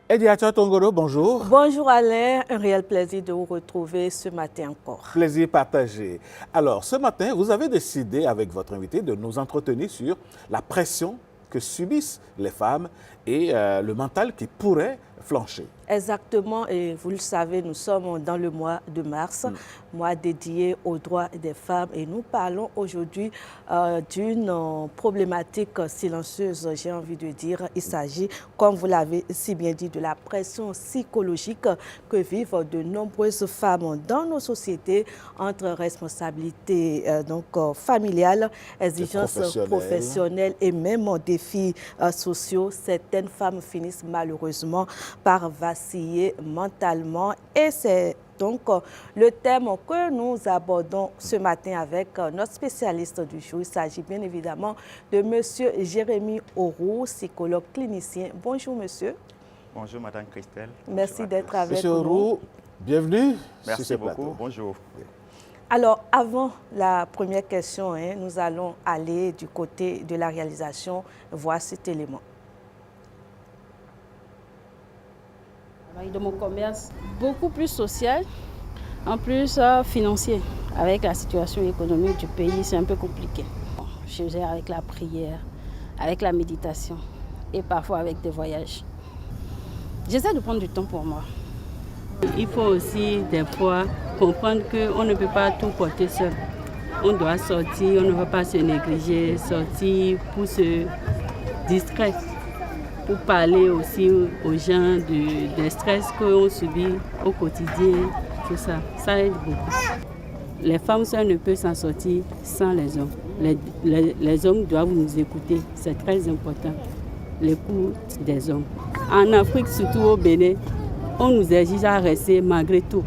Ediatua Tongoro, bonjour. Bonjour Alain, un réel plaisir de vous retrouver ce matin encore. Plaisir partagé. Alors, ce matin, vous avez décidé avec votre invité de nous entretenir sur la pression que subissent les femmes et le mental qui pourrait flancher. Exactement, et vous le savez, nous sommes dans le mois de mars, mois dédié aux droits des femmes, et nous parlons aujourd'hui d'une problématique silencieuse, j'ai envie de dire. Il s'agit, comme vous l'avez si bien dit, de la pression psychologique que vivent de nombreuses femmes dans nos sociétés entre responsabilités familiales, exigences professionnelles et même défis sociaux. Certaines femmes finissent malheureusement par vaciller mentalement, et c'est donc le thème que nous abordons ce matin avec notre spécialiste du jour. Il s'agit bien évidemment de Monsieur Jérémy Orou, psychologue clinicien. Bonjour monsieur. Bonjour Madame Christelle. Merci d'être avec Monsieur nous. Orou, bienvenue. Merci beaucoup. Bonjour. Alors, avant la première question, nous allons aller du côté de la réalisation, voir cet élément. De mon commerce, beaucoup plus social, en plus financier. Avec la situation économique du pays, c'est un peu compliqué. Je gère avec la prière, avec la méditation et parfois avec des voyages. J'essaie de prendre du temps pour moi. Il faut aussi des fois comprendre qu'on ne peut pas tout porter seul. On doit sortir, on ne va pas se négliger, sortir pour se distraire, pour parler aussi aux gens des stress qu'on subit au quotidien, tout ça. Ça aide beaucoup. Les femmes seules ne peuvent s'en sortir sans les hommes. Les hommes doivent nous écouter, c'est très important, l'écoute des hommes. En Afrique, surtout au Bénin, on nous exige à rester malgré tout.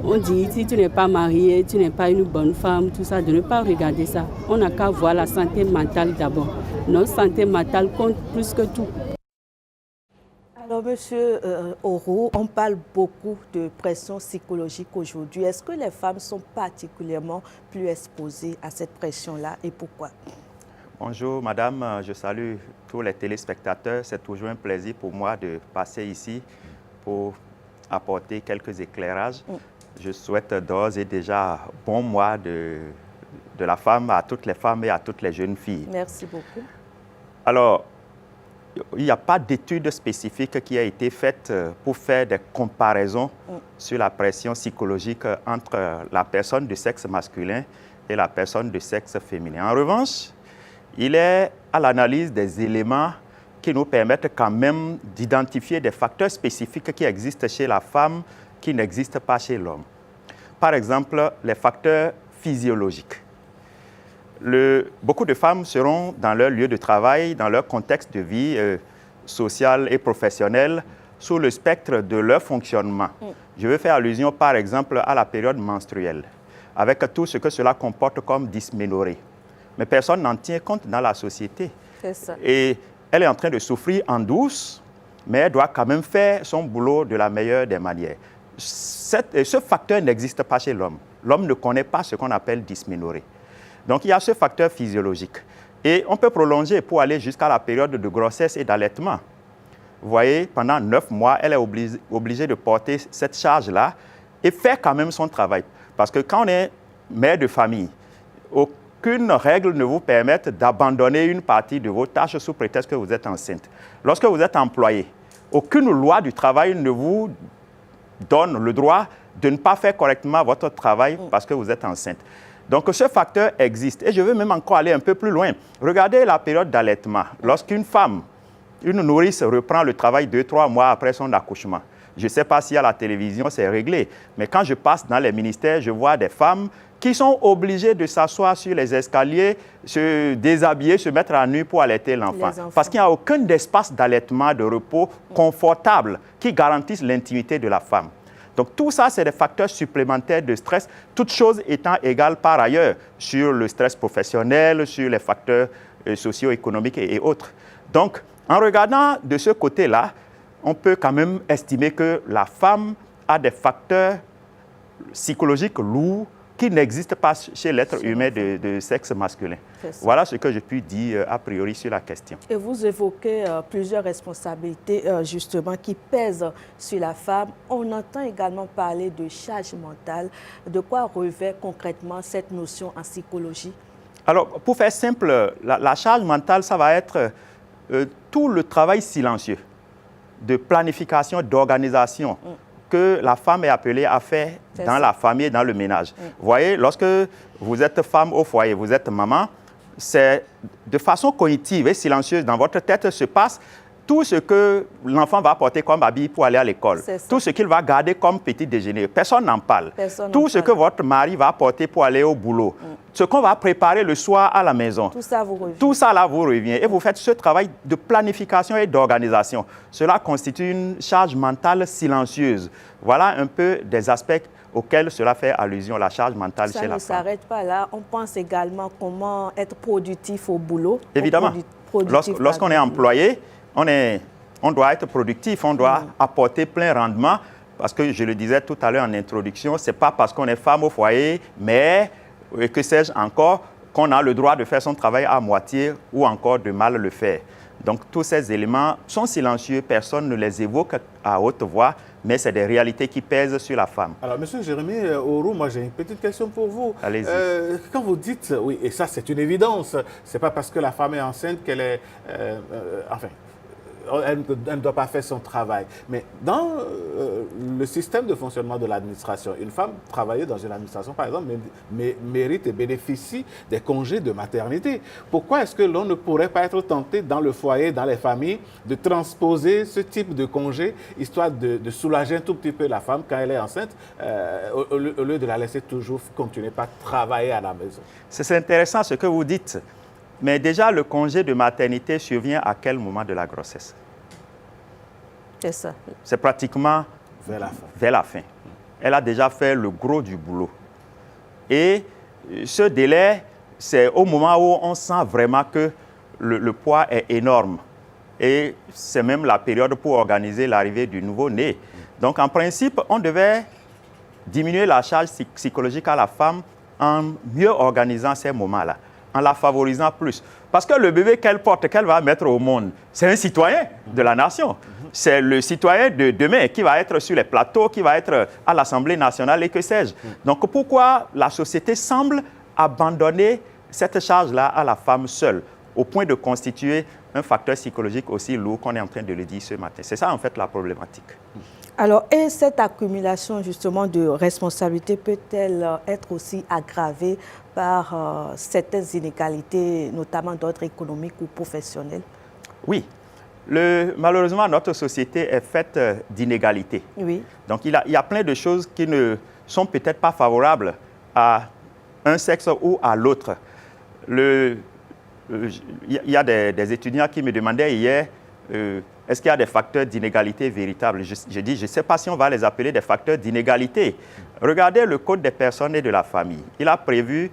On dit, si tu n'es pas mariée, tu n'es pas une bonne femme, tout ça, de ne pas regarder ça. On n'a qu'à voir la santé mentale d'abord. Notre santé mentale compte plus que tout. Alors, monsieur Orou, on parle beaucoup de pression psychologique aujourd'hui. Est-ce que les femmes sont particulièrement plus exposées à cette pression-là et pourquoi? Bonjour madame, je salue tous les téléspectateurs. C'est toujours un plaisir pour moi de passer ici pour apporter quelques éclairages. Je souhaite d'ores et déjà bon mois de la femme à toutes les femmes et à toutes les jeunes filles. Merci beaucoup. Alors, il n'y a pas d'étude spécifique qui a été faite pour faire des comparaisons sur la pression psychologique entre la personne de sexe masculin et la personne de sexe féminin. En revanche, il est à l'analyse des éléments qui nous permettent quand même d'identifier des facteurs spécifiques qui existent chez la femme qui n'existent pas chez l'homme. Par exemple, les facteurs physiologiques. Beaucoup de femmes seront dans leur lieu de travail, dans leur contexte de vie sociale et professionnelle, sous le spectre de leur fonctionnement. Je veux faire allusion, par exemple, à la période menstruelle, avec tout ce que cela comporte comme dysménorrhée. Mais personne n'en tient compte dans la société. C'est ça. Et elle est en train de souffrir en douce, mais elle doit quand même faire son boulot de la meilleure des manières. Ce facteur n'existe pas chez l'homme. L'homme ne connaît pas ce qu'on appelle dysménorrhée. Donc, il y a ce facteur physiologique. Et on peut prolonger pour aller jusqu'à la période de grossesse et d'allaitement. Vous voyez, pendant 9 mois, elle est obligée de porter cette charge-là et faire quand même son travail. Parce que quand on est mère de famille, aucune règle ne vous permette d'abandonner une partie de vos tâches sous prétexte que vous êtes enceinte. Lorsque vous êtes employé, aucune loi du travail ne vous donne le droit de ne pas faire correctement votre travail parce que vous êtes enceinte. Donc, ce facteur existe. Et je veux même encore aller un peu plus loin. Regardez la période d'allaitement. Lorsqu'une femme, une nourrice, reprend le travail 2-3 mois après son accouchement, je ne sais pas si à la télévision c'est réglé, mais quand je passe dans les ministères, je vois des femmes qui sont obligées de s'asseoir sur les escaliers, se déshabiller, se mettre à nu pour allaiter l'enfant. Parce qu'il n'y a aucun espace d'allaitement, de repos confortable qui garantisse l'intimité de la femme. Donc tout ça, c'est des facteurs supplémentaires de stress, toutes choses étant égales par ailleurs sur le stress professionnel, sur les facteurs socio-économiques et autres. Donc, en regardant de ce côté-là, on peut quand même estimer que la femme a des facteurs psychologiques lourds qui n'existe pas chez l'être humain de sexe masculin. Voilà ce que je puis dire a priori sur la question. Et vous évoquez plusieurs responsabilités justement qui pèsent sur la femme. On entend également parler de charge mentale. De quoi revêt concrètement cette notion en psychologie? Alors, pour faire simple, la charge mentale, ça va être tout le travail silencieux de planification, d'organisation que la femme est appelée à faire dans la famille et dans le ménage. Vous voyez, lorsque vous êtes femme au foyer, vous êtes maman, c'est de façon cognitive et silencieuse dans votre tête se passe tout ce que l'enfant va porter comme habit pour aller à l'école, tout ce qu'il va garder comme petit déjeuner. Personne n'en parle. Tout ce que votre mari va porter pour aller au boulot, ce qu'on va préparer le soir à la maison. Tout ça vous revient. Tout ça là vous revient. Et vous faites ce travail de planification et d'organisation. Cela constitue une charge mentale silencieuse. Voilà un peu des aspects auxquels cela fait allusion, la charge mentale chez la femme. Ça ne s'arrête pas là. On pense également comment être productif au boulot. Évidemment. Lorsqu'on est employé, on doit être productif, on doit apporter plein rendement. Parce que je le disais tout à l'heure en introduction, ce n'est pas parce qu'on est femme au foyer, mais que sais-je encore, qu'on a le droit de faire son travail à moitié ou encore de mal le faire. Donc tous ces éléments sont silencieux, personne ne les évoque à haute voix, mais c'est des réalités qui pèsent sur la femme. Alors, M. Jérémy Aurou, moi j'ai une petite question pour vous. Allez-y. Quand vous dites, oui, et ça c'est une évidence, ce n'est pas parce que la femme est enceinte qu'elle est... elle ne doit pas faire son travail. Mais dans le système de fonctionnement de l'administration, une femme travailler dans une administration, par exemple, mérite et bénéficie des congés de maternité. Pourquoi est-ce que l'on ne pourrait pas être tenté dans le foyer, dans les familles, de transposer ce type de congé, histoire de soulager un tout petit peu la femme quand elle est enceinte, au lieu de la laisser toujours continuer par travailler à la maison? C'est intéressant ce que vous dites. Mais déjà, le congé de maternité survient à quel moment de la grossesse? C'est ça. C'est pratiquement vers la fin. Elle a déjà fait le gros du boulot. Et ce délai, c'est au moment où on sent vraiment que le poids est énorme. Et c'est même la période pour organiser l'arrivée du nouveau-né. Donc, en principe, on devait diminuer la charge psychologique à la femme en mieux organisant ces moments-là, en la favorisant plus. Parce que le bébé qu'elle porte, qu'elle va mettre au monde, c'est un citoyen de la nation. C'est le citoyen de demain qui va être sur les plateaux, qui va être à l'Assemblée nationale et que sais-je. Donc pourquoi la société semble abandonner cette charge-là à la femme seule, au point de constituer un facteur psychologique aussi lourd qu'on est en train de le dire ce matin? C'est ça en fait la problématique. Alors, et cette accumulation justement de responsabilités peut-elle être aussi aggravée par certaines inégalités, notamment d'ordre économique ou professionnel? Oui. Malheureusement, notre société est faite d'inégalités. Oui. Donc, il y a plein de choses qui ne sont peut-être pas favorables à un sexe ou à l'autre. Il y a des étudiants qui me demandaient hier est-ce qu'il y a des facteurs d'inégalité véritables? Je dis, je ne sais pas si on va les appeler des facteurs d'inégalité. Regardez le Code des personnes et de la famille. Il a prévu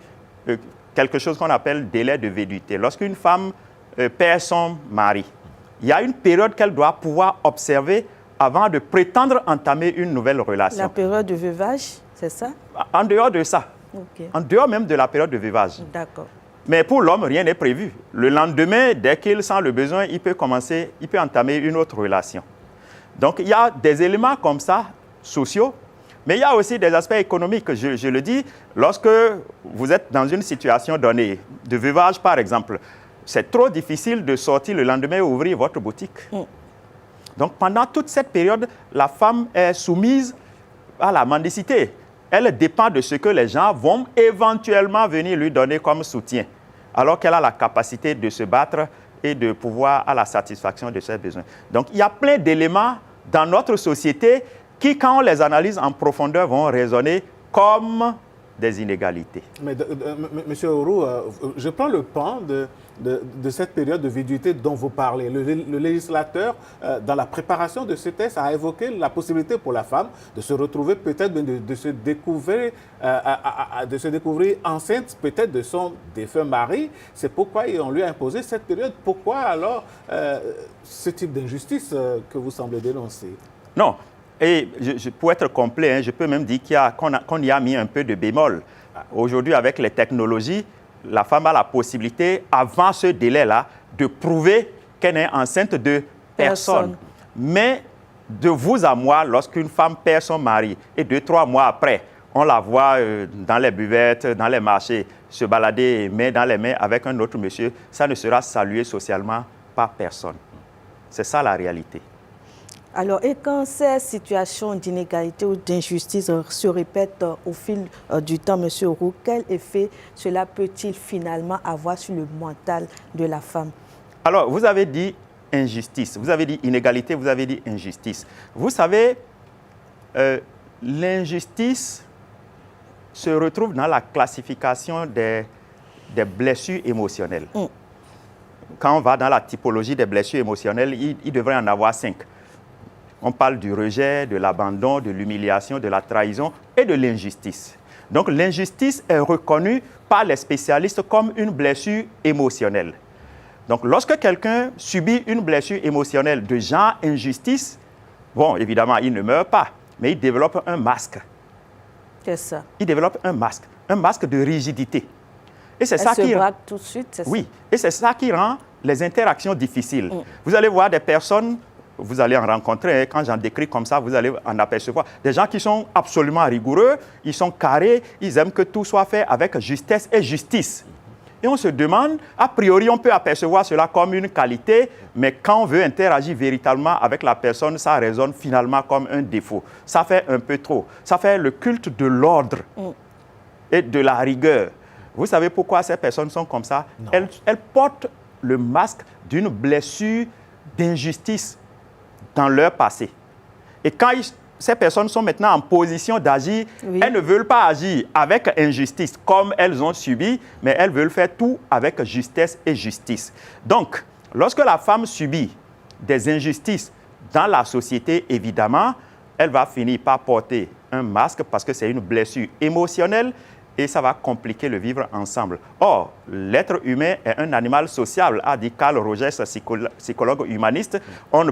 quelque chose qu'on appelle délai de véduité. Lorsqu'une femme perd son mari, il y a une période qu'elle doit pouvoir observer avant de prétendre entamer une nouvelle relation. La période de veuvage, c'est ça? En dehors de ça. Okay. En dehors même de la période de veuvage. D'accord. Mais pour l'homme, rien n'est prévu. Le lendemain, dès qu'il sent le besoin, il peut entamer une autre relation. Donc, il y a des éléments comme ça, sociaux, mais il y a aussi des aspects économiques. Je le dis, lorsque vous êtes dans une situation donnée, de veuvage par exemple, c'est trop difficile de sortir le lendemain et ouvrir votre boutique. Donc, pendant toute cette période, la femme est soumise à la mendicité. Elle dépend de ce que les gens vont éventuellement venir lui donner comme soutien, alors qu'elle a la capacité de se battre et de pouvoir à la satisfaction de ses besoins. Donc, il y a plein d'éléments dans notre société qui, quand on les analyse en profondeur, vont résonner comme des inégalités. Mais, Monsieur Aurou, je prends le pan de cette période de viduité dont vous parlez. Le législateur, dans la préparation de ce texte, a évoqué la possibilité pour la femme de se retrouver peut-être, de se découvrir enceinte peut-être de son défunt mari. C'est pourquoi on lui a imposé cette période. Pourquoi alors ce type d'injustice que vous semblez dénoncer? Non. Et pour être complet, je peux même dire qu'on y a mis un peu de bémol. Aujourd'hui, avec les technologies, la femme a la possibilité, avant ce délai-là, de prouver qu'elle est enceinte de personne. Mais de vous à moi, lorsqu'une femme perd son mari et 2-3 mois après, on la voit dans les buvettes, dans les marchés, se balader main dans les mains avec un autre monsieur, ça ne sera salué socialement par personne. C'est ça la réalité. Alors, et quand ces situations d'inégalité ou d'injustice se répètent au fil du temps, M. Roux, quel effet cela peut-il finalement avoir sur le mental de la femme? Alors, vous avez dit injustice, vous avez dit inégalité, vous avez dit injustice. Vous savez, l'injustice se retrouve dans la classification des blessures émotionnelles. Quand on va dans la typologie des blessures émotionnelles, il devrait en avoir 5. On parle du rejet, de l'abandon, de l'humiliation, de la trahison et de l'injustice. Donc l'injustice est reconnue par les spécialistes comme une blessure émotionnelle. Donc lorsque quelqu'un subit une blessure émotionnelle de genre injustice, bon, évidemment, il ne meurt pas, mais il développe un masque. C'est ça. Il développe un masque de rigidité. Et c'est ça qui braque tout de suite, c'est ça? Oui, et c'est ça qui rend les interactions difficiles. Vous allez voir des personnes, vous allez en rencontrer, quand j'en décris comme ça, vous allez en apercevoir. Des gens qui sont absolument rigoureux, ils sont carrés, ils aiment que tout soit fait avec justesse et justice. Et on se demande, a priori, on peut apercevoir cela comme une qualité, mais quand on veut interagir véritablement avec la personne, ça résonne finalement comme un défaut. Ça fait un peu trop. Ça fait le culte de l'ordre et de la rigueur. Vous savez pourquoi ces personnes sont comme ça? Elles portent le masque d'une blessure d'injustice dans leur passé. Et quand ces personnes sont maintenant en position d'agir, elles ne veulent pas agir avec injustice comme elles ont subi, mais elles veulent faire tout avec justesse et justice. Donc, lorsque la femme subit des injustices dans la société, évidemment, elle va finir par porter un masque parce que c'est une blessure émotionnelle et ça va compliquer le vivre ensemble. Or, l'être humain est un animal sociable, a dit Carl Rogers, psychologue humaniste. On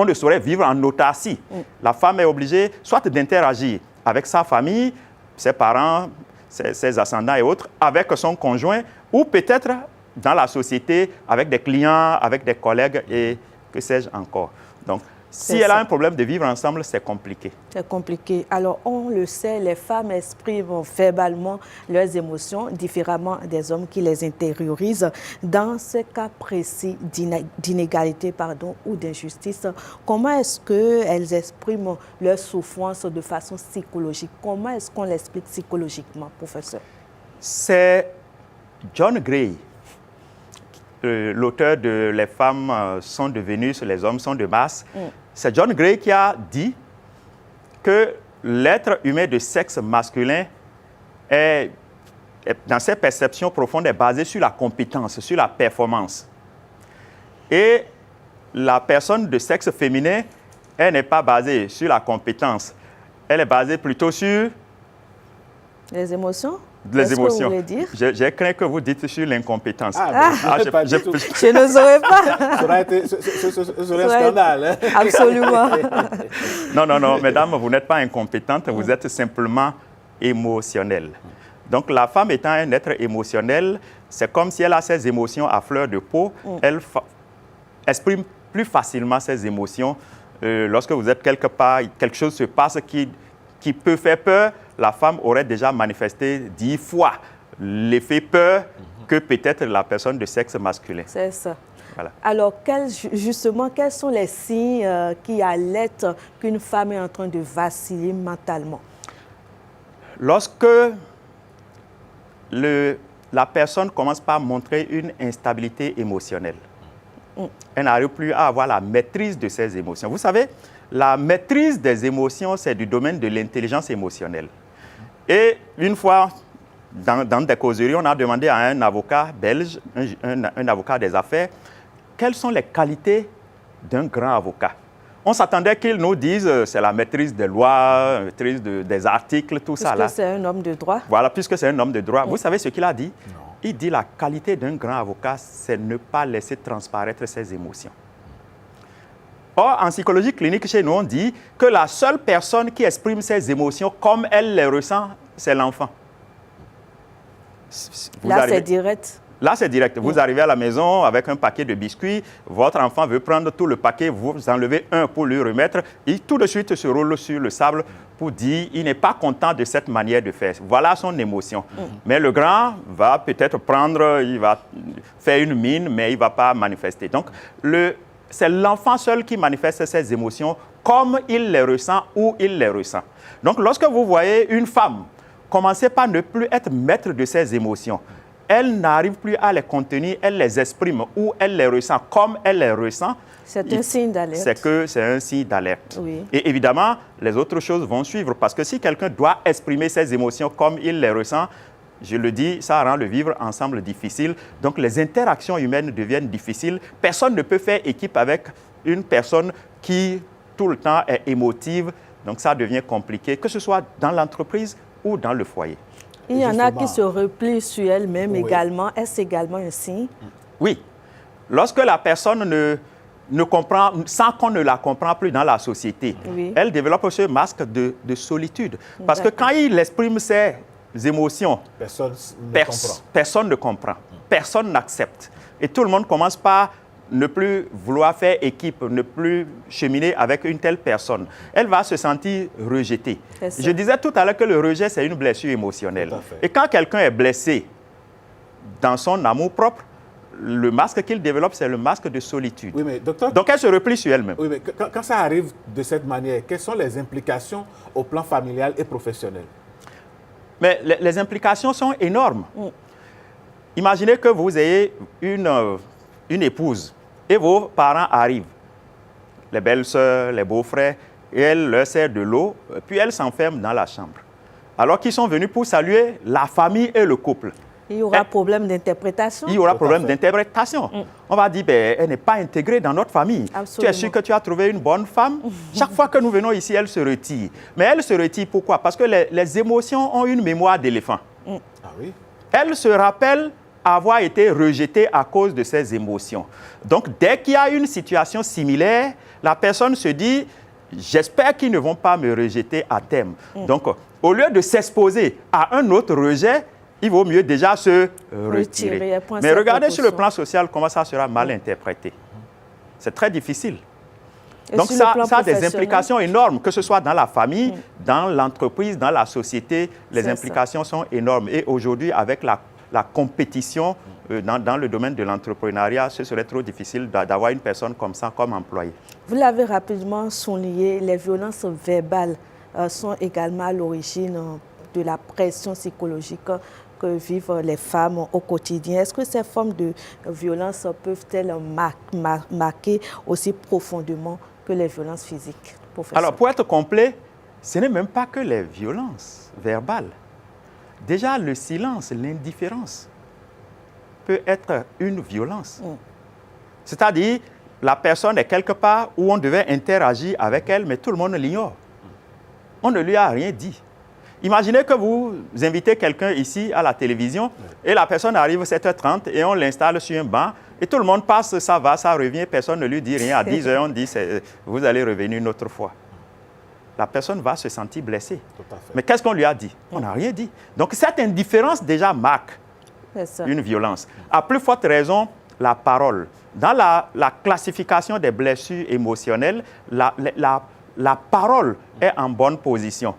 ne saurait vivre en autarcie. La femme est obligée soit d'interagir avec sa famille, ses parents, ses ascendants et autres, avec son conjoint, ou peut-être dans la société, avec des clients, avec des collègues et que sais-je encore. Donc, si elle a un problème de vivre ensemble, c'est compliqué. C'est compliqué. Alors, on le sait, les femmes expriment verbalement leurs émotions différemment des hommes qui les intériorisent. Dans ce cas précis d'inégalité ou d'injustice, comment est-ce qu'elles expriment leur souffrance de façon psychologique? Comment est-ce qu'on l'explique psychologiquement, professeur? C'est John Gray, l'auteur de « Les femmes sont de Vénus, les hommes sont de Mars ». C'est John Gray qui a dit que l'être humain de sexe masculin est, dans ses perceptions profondes, est basé sur la compétence, sur la performance. Et la personne de sexe féminin, elle n'est pas basée sur la compétence. Elle est basée plutôt sur... Les émotions? Les émotions. J'ai craint que vous dites sur l'incompétence. Je n'oserais pas. Ce serait un scandale. Hein? Absolument. Non, mesdames, vous n'êtes pas incompétente, vous êtes simplement émotionnelle. Donc, la femme étant un être émotionnel, c'est comme si elle a ses émotions à fleur de peau. Elle exprime plus facilement ses émotions. Lorsque vous êtes quelque part, quelque chose se passe qui peut faire peur, la femme aurait déjà manifesté 10 fois l'effet peur que peut-être la personne de sexe masculin. C'est ça. Voilà. Alors, justement, quels sont les signes qui alertent qu'une femme est en train de vaciller mentalement? Lorsque la personne commence par montrer une instabilité émotionnelle, elle n'arrive plus à avoir la maîtrise de ses émotions. Vous savez, la maîtrise des émotions, c'est du domaine de l'intelligence émotionnelle. Et une fois, dans des causeries, on a demandé à un avocat belge, un avocat des affaires, quelles sont les qualités d'un grand avocat. On s'attendait qu'il nous dise c'est la maîtrise des lois, la maîtrise des articles, tout ça. Puisque c'est un homme de droit. Voilà, puisque c'est un homme de droit. Vous savez ce qu'il a dit? Non. Il dit la qualité d'un grand avocat, c'est ne pas laisser transparaître ses émotions. Or, en psychologie clinique, chez nous, on dit que la seule personne qui exprime ses émotions comme elle les ressent, c'est l'enfant. Là, c'est direct. Là, c'est direct. Vous arrivez à la maison avec un paquet de biscuits, votre enfant veut prendre tout le paquet, vous enlevez un pour lui remettre, et tout de suite se roule sur le sable pour dire qu'il n'est pas content de cette manière de faire. Voilà son émotion. Mais le grand va peut-être prendre, il va faire une mine, mais il ne va pas manifester. Donc, c'est l'enfant seul qui manifeste ses émotions comme il les ressent ou il les ressent. Donc, lorsque vous voyez une femme commencer par ne plus être maître de ses émotions, elle n'arrive plus à les contenir, elle les exprime ou elle les ressent comme elle les ressent. C'est un signe d'alerte. C'est que c'est un signe d'alerte. Oui. Et évidemment, les autres choses vont suivre parce que si quelqu'un doit exprimer ses émotions comme il les ressent, je le dis, ça rend le vivre ensemble difficile. Donc les interactions humaines deviennent difficiles. Personne ne peut faire équipe avec une personne qui tout le temps est émotive. Donc ça devient compliqué, que ce soit dans l'entreprise ou dans le foyer. Il y en a qui se replient sur elle-même également. Est-ce également un signe? Oui. Lorsque la personne ne comprend, sans qu'on ne la comprend plus dans la société, elle développe ce masque de solitude. Parce que quand il exprime ses émotions, personne ne comprend. Personne n'accepte. Et tout le monde commence par ne plus vouloir faire équipe, ne plus cheminer avec une telle personne. Elle va se sentir rejetée. Je disais tout à l'heure que le rejet, c'est une blessure émotionnelle. Et quand quelqu'un est blessé dans son amour propre, le masque qu'il développe, c'est le masque de solitude. Oui, mais docteur, donc elle se replie sur elle-même. Oui, mais quand ça arrive de cette manière, quelles sont les implications au plan familial et professionnel? Mais les implications sont énormes. Imaginez que vous ayez une épouse et vos parents arrivent, les belles-sœurs, les beaux-frères, et elle leur sert de l'eau, puis elle s'enferme dans la chambre. Alors qu'ils sont venus pour saluer la famille et le couple. Il y aura problème d'interprétation. Il y aura problème d'interprétation. On va dire, ben, elle n'est pas intégrée dans notre famille. Absolument. Tu es sûr que tu as trouvé une bonne femme? Chaque fois que nous venons ici, elle se retire. Mais elle se retire pourquoi? Parce que les émotions ont une mémoire d'éléphant. Ah oui? Elle se rappelle avoir été rejetée à cause de ses émotions. Donc, dès qu'il y a une situation similaire, la personne se dit, j'espère qu'ils ne vont pas me rejeter à terme. Donc, au lieu de s'exposer à un autre rejet, il vaut mieux déjà se retirer. Mais regardez sur le plan social comment ça sera mal interprété. C'est très difficile. Donc ça a des implications énormes, que ce soit dans la famille, dans l'entreprise, dans la société. Les implications sont énormes. Et aujourd'hui, avec la compétition dans le domaine de l'entrepreneuriat, ce serait trop difficile d'avoir une personne comme ça comme employé. Vous l'avez rapidement souligné, les violences verbales sont également à l'origine de la pression psychologique que vivent les femmes au quotidien. Est-ce que ces formes de violence peuvent-elles marquer aussi profondément que les violences physiques, professeur? Alors, pour être complet, ce n'est même pas que les violences verbales. Déjà, le silence, l'indifférence peut être une violence. C'est-à-dire, la personne est quelque part où on devait interagir avec elle, mais tout le monde l'ignore. On ne lui a rien dit. Imaginez que vous invitez quelqu'un ici à la télévision et la personne arrive à 7h30 et on l'installe sur un banc et tout le monde passe, ça va, ça revient, personne ne lui dit rien. À 10h, on dit, vous allez revenir une autre fois. La personne va se sentir blessée. Mais qu'est-ce qu'on lui a dit? On n'a rien dit. Donc cette indifférence déjà marque une violence. À plus forte raison, la parole. Dans la classification des blessures émotionnelles, la parole est en bonne position.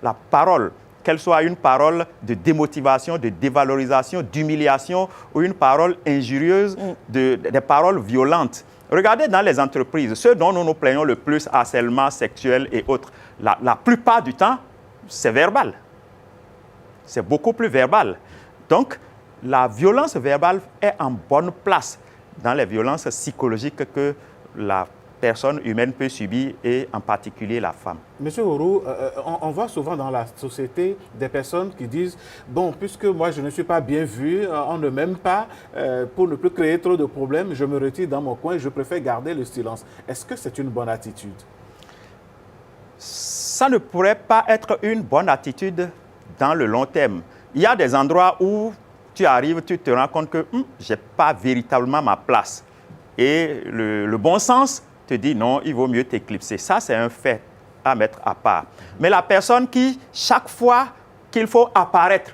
La parole, qu'elle soit une parole de démotivation, de dévalorisation, d'humiliation ou une parole injurieuse, des paroles violentes. Regardez dans les entreprises, ceux dont nous nous plaignons le plus, harcèlement sexuel et autres, la plupart du temps, c'est verbal. C'est beaucoup plus verbal. Donc, la violence verbale est en bonne place dans les violences psychologiques que la personne humaine peut subir, et en particulier la femme. Monsieur Ourou, on voit souvent dans la société des personnes qui disent « Bon, puisque moi je ne suis pas bien vu, on ne m'aime pas, pour ne plus créer trop de problèmes, je me retire dans mon coin, je préfère garder le silence. » Est-ce que c'est une bonne attitude? Ça ne pourrait pas être une bonne attitude dans le long terme. Il y a des endroits où tu arrives, tu te rends compte que je n'ai pas véritablement ma place. Et le bon sens te dit non, il vaut mieux t'éclipser. Ça, c'est un fait à mettre à part. Mais la personne qui, chaque fois qu'il faut apparaître,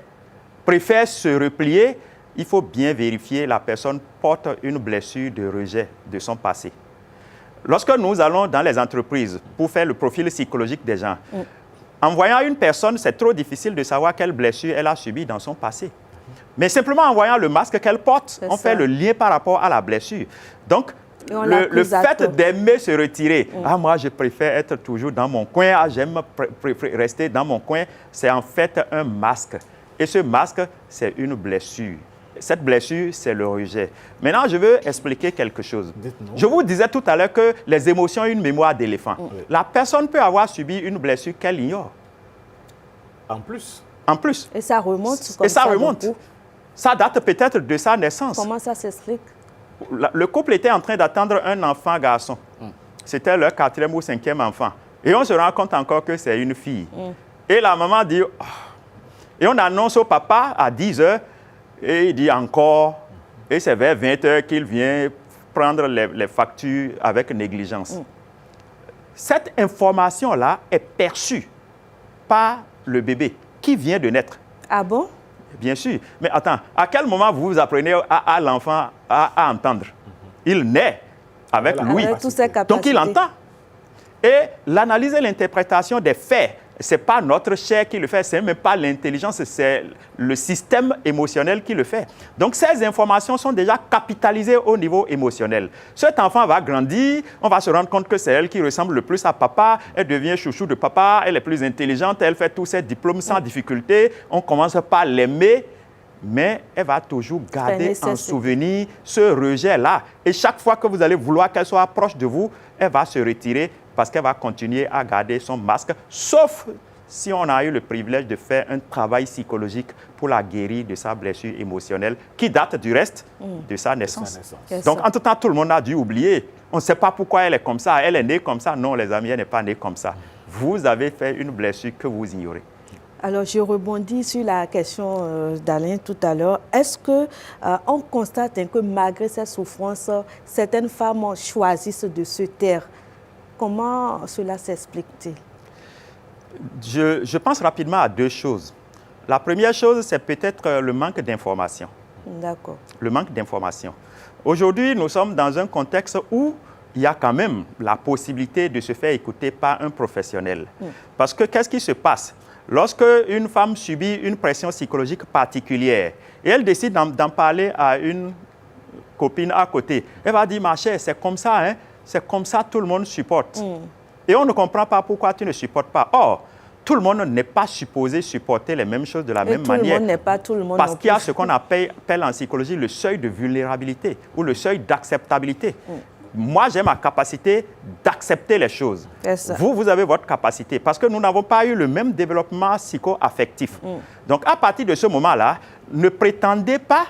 préfère se replier, il faut bien vérifier la personne porte une blessure de rejet de son passé. Lorsque nous allons dans les entreprises pour faire le profil psychologique des gens, en voyant une personne, c'est trop difficile de savoir quelle blessure elle a subie dans son passé. Mais simplement en voyant le masque qu'elle porte, on fait le lien par rapport à la blessure. Donc, le fait d'aimer se retirer, moi je préfère être toujours dans mon coin, j'aime rester dans mon coin, c'est en fait un masque. Et ce masque, c'est une blessure. Cette blessure, c'est le rejet. Maintenant, je veux expliquer quelque chose. Je vous disais tout à l'heure que les émotions ont une mémoire d'éléphant. La personne peut avoir subi une blessure qu'elle ignore. En plus. En plus. Et ça remonte. Et ça remonte. Ça date peut-être de sa naissance. Comment ça s'explique? Le couple était en train d'attendre un enfant garçon. C'était leur 4e ou 5e enfant. Et on se rend compte encore que c'est une fille. Et la maman dit... Oh. Et on annonce au papa à 10 h. Et il dit encore, et c'est vers 20 h qu'il vient prendre les factures avec négligence. Cette information-là est perçue par le bébé qui vient de naître. Ah bon? Bien sûr. Mais attends, à quel moment vous apprenez à l'enfant à entendre? Il naît avec l'ouïe. Donc il entend. Et l'analyse et l'interprétation des faits, ce n'est pas notre chair qui le fait, ce n'est même pas l'intelligence, c'est le système émotionnel qui le fait. Donc, ces informations sont déjà capitalisées au niveau émotionnel. Cet enfant va grandir, on va se rendre compte que c'est elle qui ressemble le plus à papa, elle devient chouchou de papa, elle est plus intelligente, elle fait tous ses diplômes sans difficulté, on commence par l'aimer, mais elle va toujours garder en souvenir ce rejet-là. Et chaque fois que vous allez vouloir qu'elle soit proche de vous, elle va se retirer parce qu'elle va continuer à garder son masque, sauf si on a eu le privilège de faire un travail psychologique pour la guérir de sa blessure émotionnelle, qui date du reste de sa naissance. Donc, en tout temps, tout le monde a dû oublier. On ne sait pas pourquoi elle est comme ça. Elle est née comme ça. Non, les amis, elle n'est pas née comme ça. Vous avez fait une blessure que vous ignorez. Alors, je rebondis sur la question d'Alain tout à l'heure. Est-ce qu'on constate que malgré cette souffrance, certaines femmes choisissent de se taire? Comment cela s'explique-t-il? Je pense rapidement à deux choses. La première chose, c'est peut-être le manque d'information. D'accord. Le manque d'information. Aujourd'hui, nous sommes dans un contexte où il y a quand même la possibilité de se faire écouter par un professionnel. Parce que qu'est-ce qui se passe? Lorsque une femme subit une pression psychologique particulière et elle décide d'en parler à une copine à côté, elle va dire, ma chère, c'est comme ça, hein? C'est comme ça, tout le monde supporte. Et on ne comprend pas pourquoi tu ne supportes pas. Or, tout le monde n'est pas supposé supporter les mêmes choses de la même manière. Tout le monde n'est pas tout le monde. Parce qu'il y a ce qu'on appelle en psychologie le seuil de vulnérabilité ou le seuil d'acceptabilité. Moi, j'ai ma capacité d'accepter les choses. Vous avez votre capacité parce que nous n'avons pas eu le même développement psycho-affectif. Donc, à partir de ce moment-là, ne prétendez pas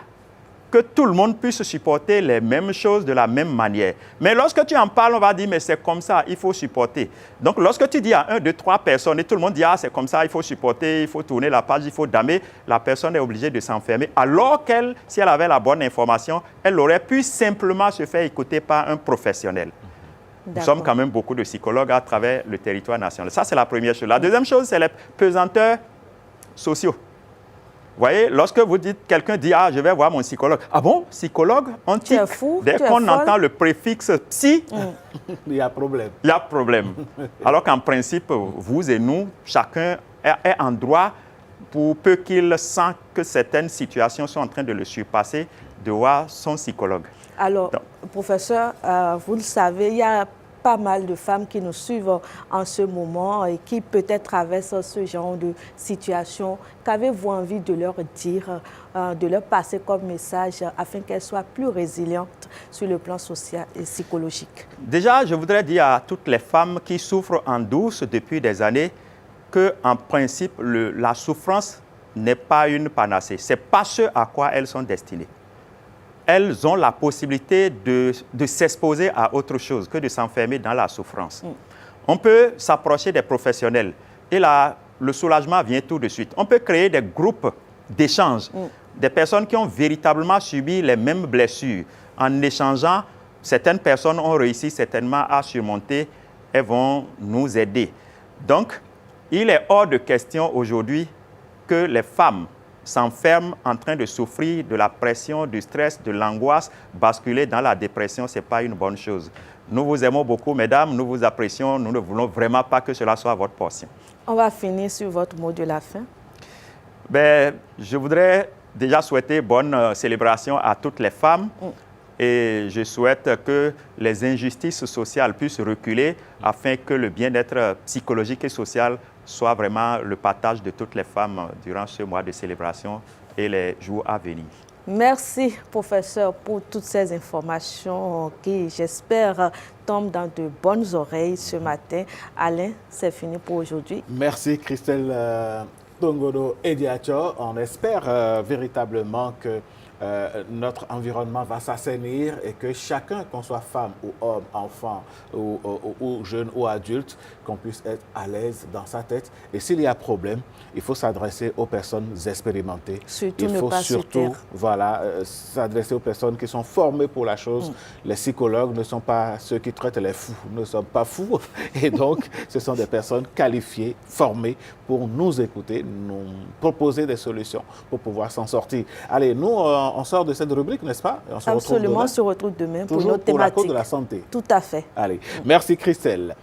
que tout le monde puisse supporter les mêmes choses de la même manière. Mais lorsque tu en parles, on va dire, mais c'est comme ça, il faut supporter. Donc, lorsque tu dis à 1, 2, 3 personnes et tout le monde dit, ah, c'est comme ça, il faut supporter, il faut tourner la page, il faut damer, la personne est obligée de s'enfermer. Alors qu'elle, si elle avait la bonne information, elle aurait pu simplement se faire écouter par un professionnel. Nous sommes quand même beaucoup de psychologues à travers le territoire national. Ça, c'est la première chose. La deuxième chose, c'est les pesanteurs sociaux. Vous voyez, lorsque vous dites, quelqu'un dit, ah, je vais voir mon psychologue. Ah bon, psychologue? On tique. Dès qu'on entend le préfixe psy, il y a problème. Il y a problème. Alors qu'en principe, vous et nous, chacun est en droit, pour peu qu'il sent que certaines situations sont en train de le surpasser, de voir son psychologue. Alors, professeur, vous le savez, il y a pas mal de femmes qui nous suivent en ce moment et qui peut-être traversent ce genre de situation. Qu'avez-vous envie de leur dire, de leur passer comme message afin qu'elles soient plus résilientes sur le plan social et psychologique? Déjà, je voudrais dire à toutes les femmes qui souffrent en douce depuis des années qu'en principe, la souffrance n'est pas une panacée. Ce n'est pas ce à quoi elles sont destinées. Elles ont la possibilité de s'exposer à autre chose que de s'enfermer dans la souffrance. On peut s'approcher des professionnels et là, le soulagement vient tout de suite. On peut créer des groupes d'échange, des personnes qui ont véritablement subi les mêmes blessures. En échangeant, certaines personnes ont réussi certainement à surmonter, elles vont nous aider. Donc, il est hors de question aujourd'hui que les femmes s'enferment en train de souffrir de la pression, du stress, de l'angoisse, basculer dans la dépression, ce n'est pas une bonne chose. Nous vous aimons beaucoup, mesdames, nous vous apprécions, nous ne voulons vraiment pas que cela soit votre portion. On va finir sur votre mot de la fin. Ben, je voudrais déjà souhaiter bonne célébration à toutes les femmes et je souhaite que les injustices sociales puissent reculer afin que le bien-être psychologique et social soit vraiment le partage de toutes les femmes durant ce mois de célébration et les jours à venir. Merci, professeur, pour toutes ces informations qui, j'espère, tombent dans de bonnes oreilles ce matin. Alain, c'est fini pour aujourd'hui. Merci, Christelle Tongodo Ediacho. On espère véritablement que notre environnement va s'assainir et que chacun, qu'on soit femme ou homme, enfant ou jeune ou adulte, qu'on puisse être à l'aise dans sa tête. Et s'il y a problème, il faut s'adresser aux personnes expérimentées. Surtout il ne faut pas se surtout taire. s'adresser aux personnes qui sont formées pour la chose. Les psychologues ne sont pas ceux qui traitent les fous. Nous ne sommes pas fous. Et donc, ce sont des personnes qualifiées, formées pour nous écouter, nous proposer des solutions pour pouvoir s'en sortir. Allez, nous, on sort de cette rubrique, n'est-ce pas? Absolument, on se retrouve demain pour toujours notre pour la thématique. cause de la santé. Tout à fait. Allez, merci Christelle.